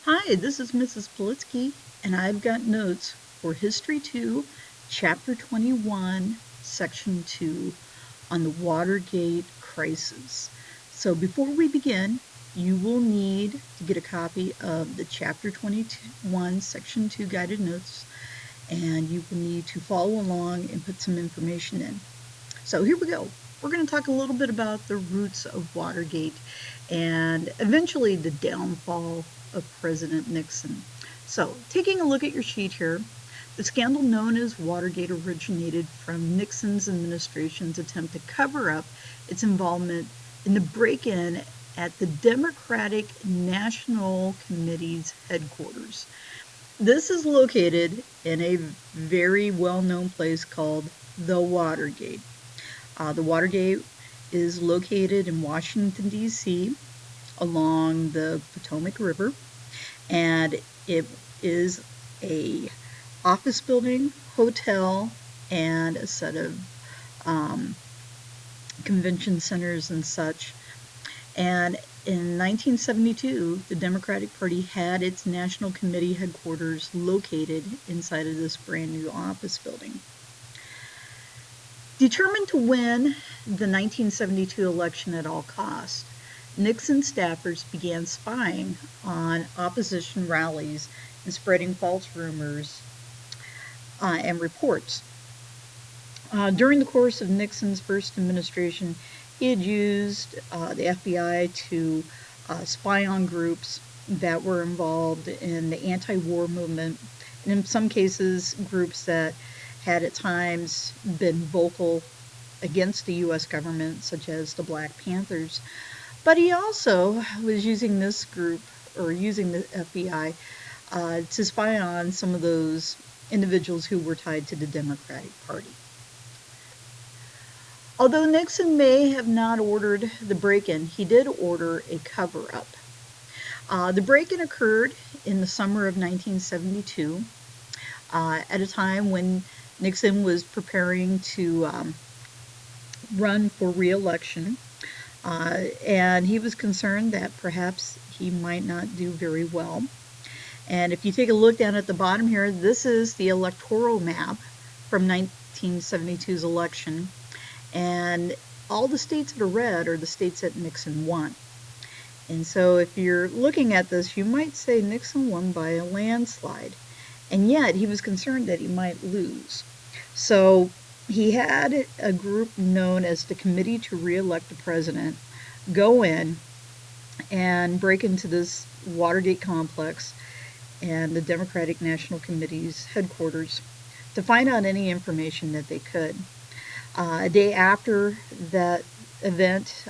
Hi, this is Mrs. Politsky, and I've got notes for History 2, Chapter 21, Section 2 on the Watergate crisis. So before we begin, you will need to get a copy of the Chapter 21, Section 2 guided notes, and you will need to follow along and put some information in. So here we go. We're going to talk a little bit about the roots of Watergate and eventually the downfall of President Nixon. So, taking a look at your sheet here, the scandal known as Watergate originated from Nixon's administration's attempt to cover up its involvement in the break in at the Democratic National Committee's headquarters. This is located in a very well known place called the Watergate. The Watergate is located in Washington, D.C., along the Potomac River, and it is a office building, hotel, and a set of um, convention centers and such. And in 1972, the Democratic Party had its National Committee headquarters located inside of this brand new office building. Determined to win the 1972 election at all costs, Nixon staffers began spying on opposition rallies and spreading false rumors and reports. During the course of Nixon's first administration, he had used the FBI to spy on groups that were involved in the anti war movement, and in some cases, groups that had at times been vocal against the U.S. government, such as the Black Panthers. But he also was using this group, or using the FBI, to spy on some of those individuals who were tied to the Democratic Party. Although Nixon may have not ordered the break in, he did order a cover up. The break in occurred in the summer of 1972, at a time when Nixon was preparing to run for re election. And he was concerned that perhaps he might not do very well. And if you take a look down at the bottom here, this is the electoral map from 1972's election. And all the states that are red are the states that Nixon won. And so if you're looking at this, you might say Nixon won by a landslide. And yet he was concerned that he might lose. So he had a group known as the Committee to Re-elect the President go in and break into this Watergate complex and the Democratic National Committee's headquarters to find out any information that they could. A day after that event,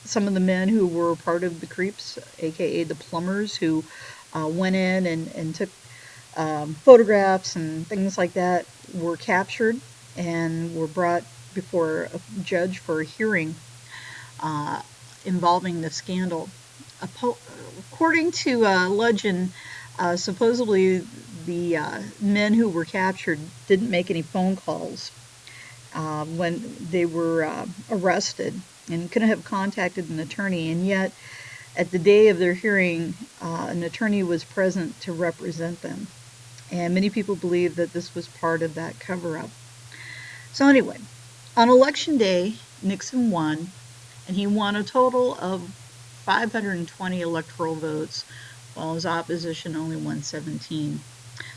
some of the men who were part of the creeps, aka the plumbers, who went in and took photographs and things like that, were captured and were brought before a judge for a hearing uh, involving the scandal. According to legend, supposedly the men who were captured didn't make any phone calls when they were arrested and couldn't have contacted an attorney, and yet at the day of their hearing, an attorney was present to represent them. And many people believe that this was part of that cover up. So, anyway, on election day, Nixon won, and he won a total of 520 electoral votes, while his opposition only won 17.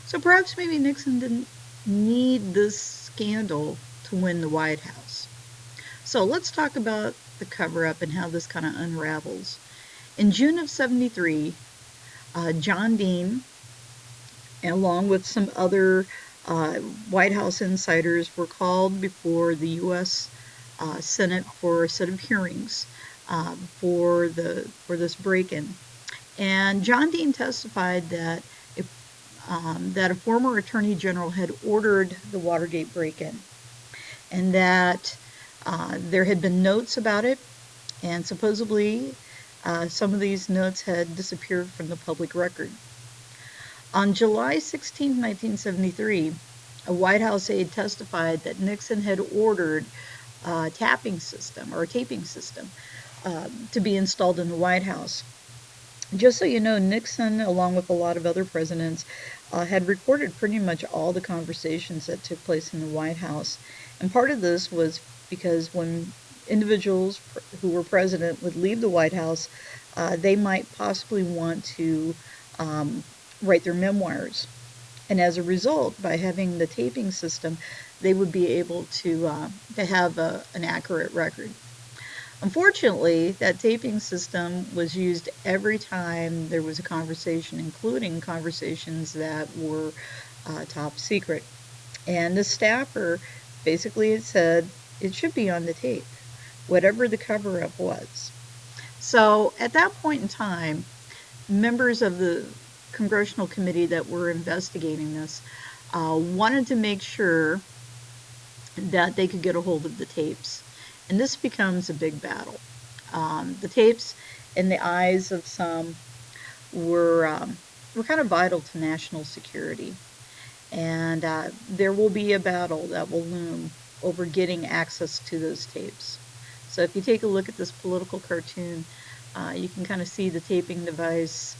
So perhaps maybe Nixon didn't need this scandal to win the White House. So let's talk about the cover up and how this kind of unravels. In June of 73, John Dean, along with some other White House insiders, were called before the U.S. Senate for a set of hearings for this break-in. And John Dean testified that a former attorney general had ordered the Watergate break-in, and that there had been notes about it, and supposedly some of these notes had disappeared from the public record. On July 16, 1973, a White House aide testified that Nixon had ordered a taping system to be installed in the White House. Just so you know, Nixon, along with a lot of other presidents, had recorded pretty much all the conversations that took place in the White House. And part of this was because when individuals who were president would leave the White House, they might possibly want to um, write their memoirs. And as a result, by having the taping system, they would be able to have an accurate record. Unfortunately, that taping system was used every time there was a conversation, including conversations that were top secret. And the staffer basically had said it should be on the tape, whatever the cover up was. So at that point in time, members of the congressional committee that were investigating this wanted to make sure that they could get a hold of the tapes. And this becomes a big battle. The tapes, in the eyes of some, were kind of vital to national security. And there will be a battle that will loom over getting access to those tapes. So if you take a look at this political cartoon, you can kind of see the taping device,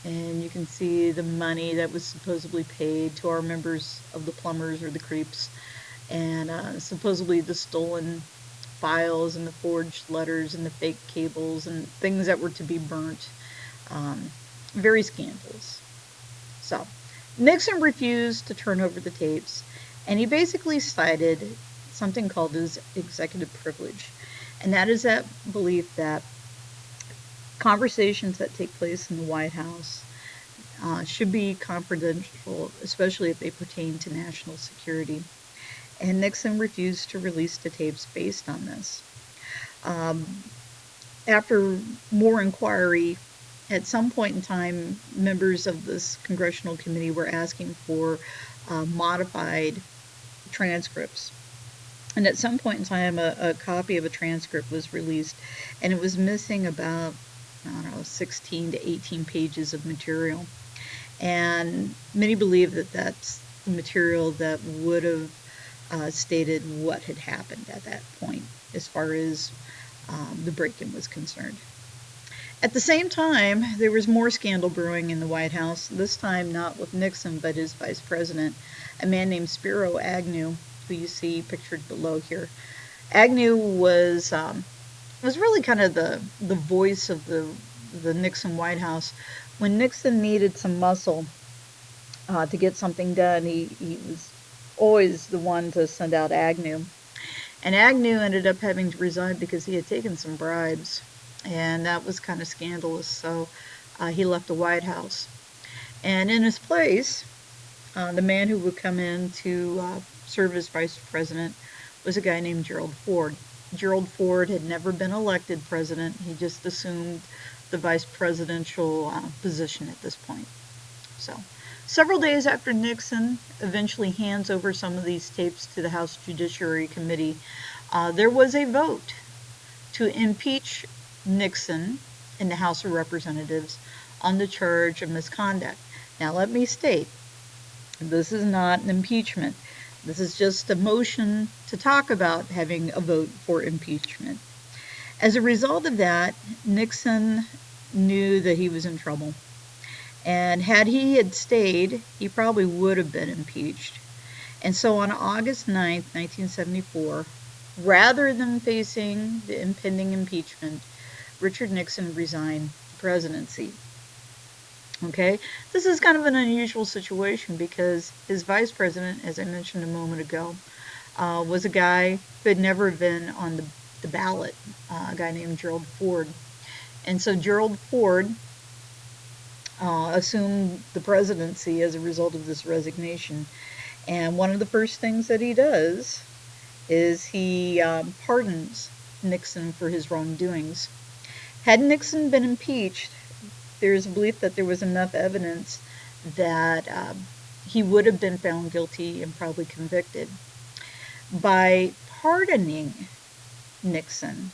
and you can see the money that was supposedly paid to our members of the plumbers or the creeps, and supposedly the stolen files and the forged letters and the fake cables and things that were to be burnt. Um, Very scandalous. So Nixon refused to turn over the tapes, and he basically cited something called his executive privilege. And that is that belief that conversations that take place in the White House should be confidential, especially if they pertain to national security. And Nixon refused to release the tapes based on this. Um, After more inquiry, at some point in time, members of this congressional committee were asking for modified transcripts. And at some point in time, a copy of a transcript was released, and it was missing about, I don't know, 16 to 18 pages of material. And many believe that that's the material that would have stated what had happened at that point as far as the break-in was concerned. At the same time, there was more scandal brewing in the White House, this time not with Nixon, but his vice president, a man named Spiro Agnew, who you see pictured below here. Agnew was really kind of the voice of the Nixon White House. When Nixon needed some muscle to get something done, he was always the one to send out Agnew. And Agnew ended up having to resign because he had taken some bribes, and that was kind of scandalous. So he left the White House. And in his place, the man who would come in to serve as vice president was a guy named Gerald Ford. Gerald Ford had never been elected president. He just assumed the vice presidential position at this point. So, several days after Nixon eventually hands over some of these tapes to the House Judiciary Committee, there was a vote to impeach Nixon in the House of Representatives on the charge of misconduct. Now, let me state this is not an impeachment. This is just a motion to talk about having a vote for impeachment. As a result of that, Nixon knew that he was in trouble. And had he had stayed, he probably would have been impeached. And so on August 9th, 1974, rather than facing the impending impeachment, Richard Nixon resigned the presidency. Okay, this is kind of an unusual situation because his vice president, as I mentioned a moment ago, was a guy who had never been on the ballot, a guy named Gerald Ford. And so Gerald Ford assumed the presidency as a result of this resignation. And one of the first things that he does is he pardons Nixon for his wrongdoings. Had Nixon been impeached, there's a belief that there was enough evidence that he would have been found guilty and probably convicted. By pardoning Nixon,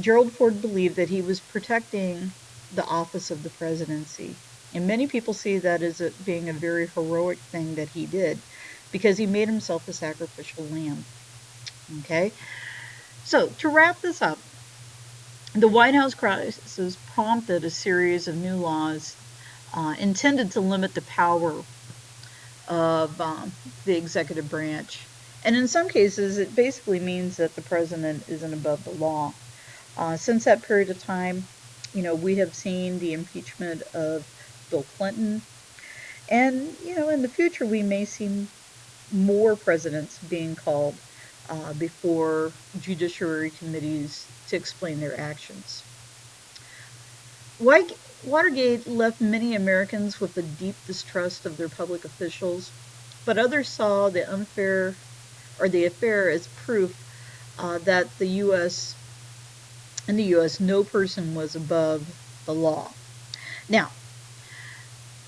Gerald Ford believed that he was protecting the office of the presidency. And many people see that as being a very heroic thing that he did because he made himself a sacrificial lamb. Okay? So, to wrap this up, The White House crisis prompted a series of new laws intended to limit the power of the executive branch. And in some cases, it basically means that the president isn't above the law. Since that period of time, we have seen the impeachment of Bill Clinton. And, in the future, we may see more presidents being called before judiciary committees to explain their actions. Watergate left many Americans with a deep distrust of their public officials, but others saw the affair as proof that in the U.S., no person was above the law. Now,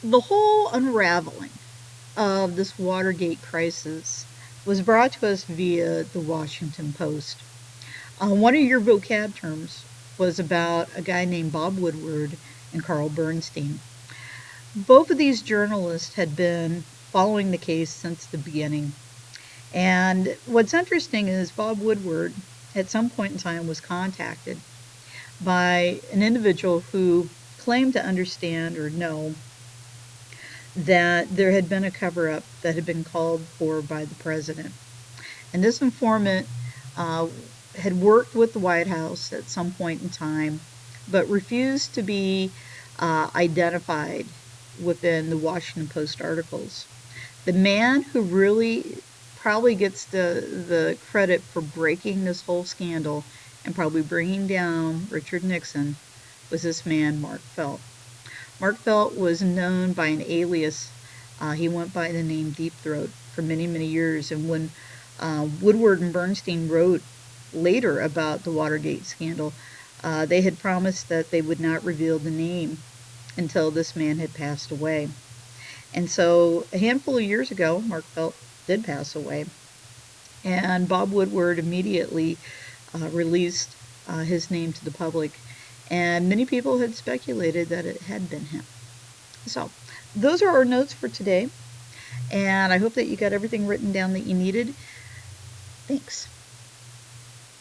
the whole unraveling of this Watergate crisis was brought to us via the Washington Post. One of your vocab terms was about a guy named Bob Woodward and Carl Bernstein. Both of these journalists had been following the case since the beginning. And what's interesting is Bob Woodward, at some point in time, was contacted by an individual who claimed to understand or know that there had been a cover up that had been called for by the president. And this informant uh, had worked with the White House at some point in time, but refused to be identified within the Washington Post articles. The man who really probably gets the credit for breaking this whole scandal and probably bringing down Richard Nixon was this man, Mark Felt. Mark Felt was known by an alias. He went by the name Deep Throat for many, many years. And when Woodward and Bernstein wrote later about the Watergate scandal, they had promised that they would not reveal the name until this man had passed away. And so a handful of years ago, Mark Felt did pass away. And Bob Woodward immediately released his name to the public. And many people had speculated that it had been him. So those are our notes for today. And I hope that you got everything written down that you needed. Thanks.